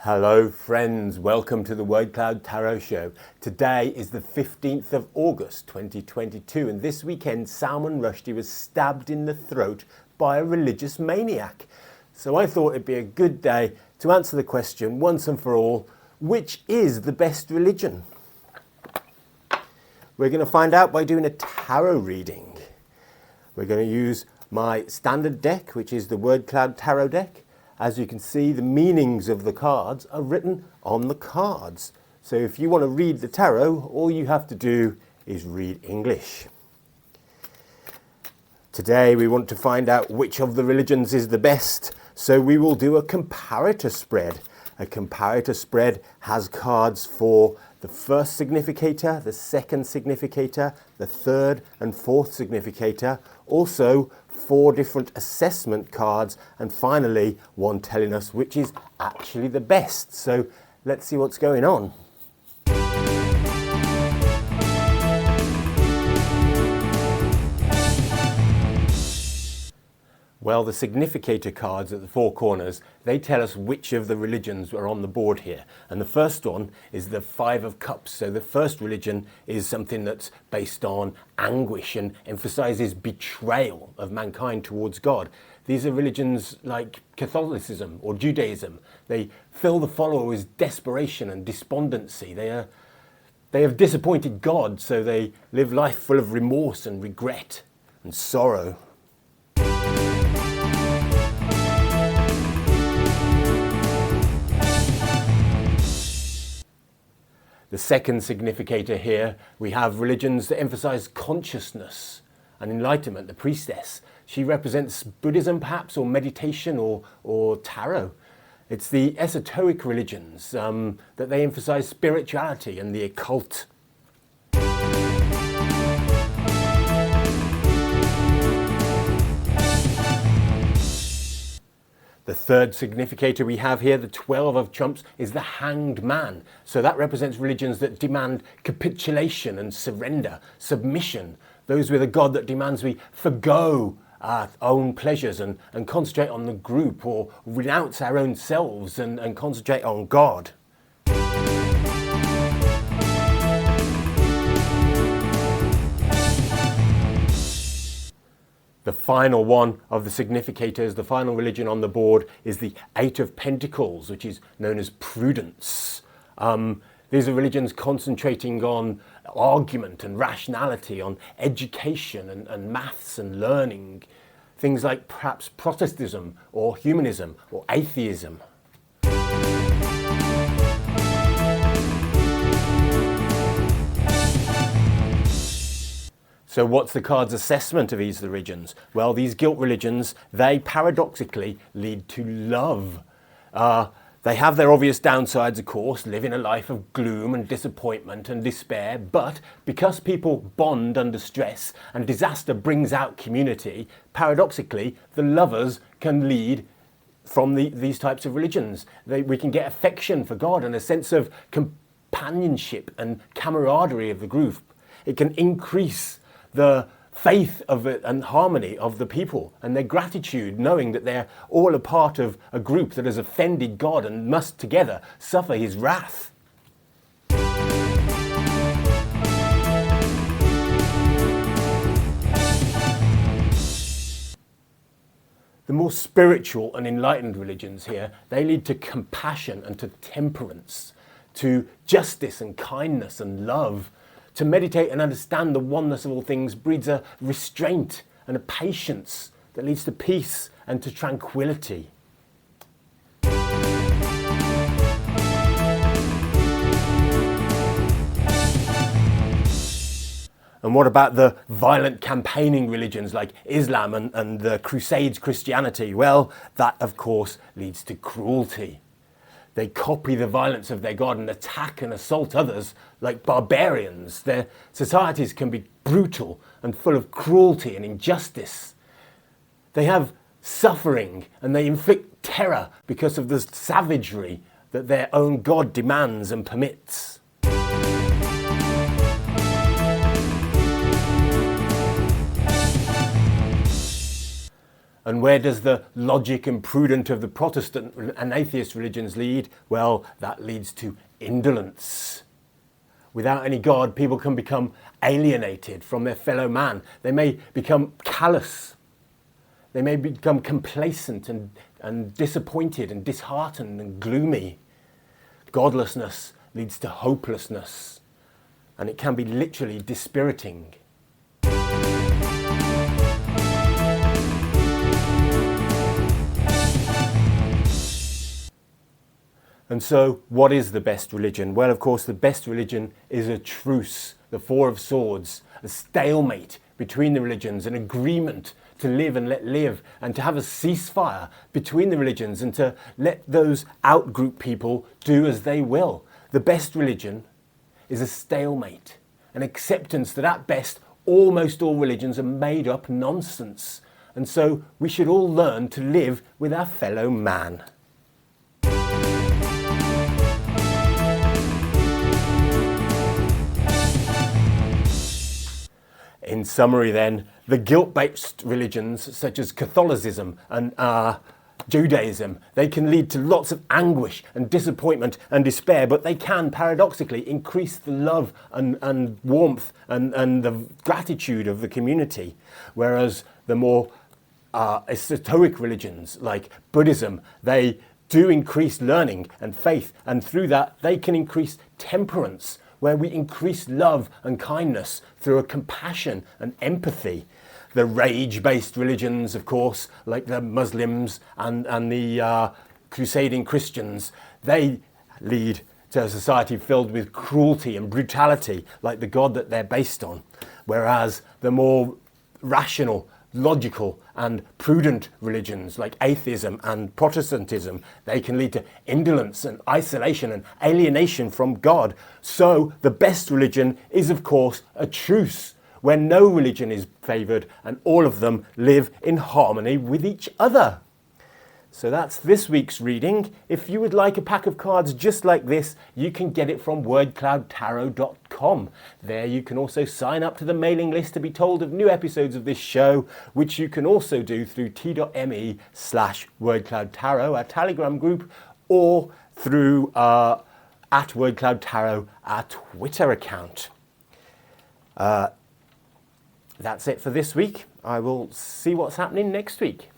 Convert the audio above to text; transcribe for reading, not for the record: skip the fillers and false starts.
Hello friends, welcome to the Word Cloud Tarot Show. Today is the 15th of August 2022 and this weekend Salman Rushdie was stabbed in the throat by a religious maniac. So I thought it'd be a good day to answer the question once and for all, which is the best religion? We're going to find out by doing a tarot reading. We're going to use my standard deck, which is the Word Cloud Tarot deck. As you can see, the meanings of the cards are written on the cards. So if you want to read the tarot, all you have to do is read English. Today we want to find out which of the religions is the best. So we will do a comparator spread. A comparator spread has cards for the first significator, the second significator, the third and fourth significator. Also 4 different assessment cards, and finally one telling us which is actually the best. So let's see what's going on. Well, the significator cards at the 4 corners, they tell us which of the religions are on the board here. And the first one is the 5 of Cups. So the first religion is something that's based on anguish and emphasizes betrayal of mankind towards God. These are religions like Catholicism or Judaism. They fill the follower with desperation and despondency. They have disappointed God, so they live life full of remorse and regret and sorrow. The second significator here, we have religions that emphasize consciousness and enlightenment. The Priestess, she represents Buddhism perhaps, or meditation, or tarot. It's the esoteric religions that they emphasize spirituality and the occult. The third significator we have here, the 12 of Trumps, is the Hanged Man. So that represents religions that demand capitulation and surrender, submission. Those with a God that demands we forgo our own pleasures and concentrate on the group, or renounce our own selves and concentrate on God. The final one of the significators, the final religion on the board, is the Eight of Pentacles, which is known as prudence. These are religions concentrating on argument and rationality, on education and maths and learning. Things like perhaps Protestantism or humanism or atheism. So what's the card's assessment of these religions? Well, these guilt religions, they paradoxically lead to love. They have their obvious downsides, of course, living a life of gloom and disappointment and despair, but because people bond under stress and disaster brings out community, paradoxically, the lovers can lead from these types of religions. We can get affection for God and a sense of companionship and camaraderie of the group. It can increase the faith of it and harmony of the people and their gratitude, knowing that they're all a part of a group that has offended God and must together suffer his wrath. The more spiritual and enlightened religions here, they lead to compassion and to temperance, to justice and kindness and love. To meditate and understand the oneness of all things breeds a restraint and a patience that leads to peace and to tranquility. And what about the violent campaigning religions like Islam and the Crusades Christianity? Well, that of course leads to cruelty. They copy the violence of their God and attack and assault others like barbarians. Their societies can be brutal and full of cruelty and injustice. They have suffering and they inflict terror because of the savagery that their own God demands and permits. And where does the logic and prudent of the Protestant and atheist religions lead? Well, that leads to indolence. Without any God, people can become alienated from their fellow man. They may become callous. They may become complacent and disappointed and disheartened and gloomy. Godlessness leads to hopelessness, and it can be literally dispiriting. And so, what is the best religion? Well, of course, the best religion is a truce, the Four of Swords, a stalemate between the religions, an agreement to live and let live, and to have a ceasefire between the religions, and to let those out-group people do as they will. The best religion is a stalemate, an acceptance that at best, almost all religions are made up nonsense. And so, we should all learn to live with our fellow man. In summary then, the guilt-based religions such as Catholicism and Judaism, they can lead to lots of anguish and disappointment and despair, but they can paradoxically increase the love and warmth and the gratitude of the community. Whereas the more esoteric religions like Buddhism, they do increase learning and faith, and through that they can increase temperance, where we increase love and kindness through a compassion and empathy. The rage-based religions, of course, like the Muslims and the crusading Christians, they lead to a society filled with cruelty and brutality, like the God that they're based on. Whereas the more rational, logical and prudent religions like atheism and Protestantism, they can lead to indolence and isolation and alienation from God. So the best religion is, of course, a truce where no religion is favoured and all of them live in harmony with each other. So that's this week's reading. If you would like a pack of cards just like this, you can get it from wordcloudtarot.com. There you can also sign up to the mailing list to be told of new episodes of this show, which you can also do through t.me/wordcloudtarot, our Telegram group, or through @wordcloudtarot, our Twitter account. That's it for this week. I will see what's happening next week.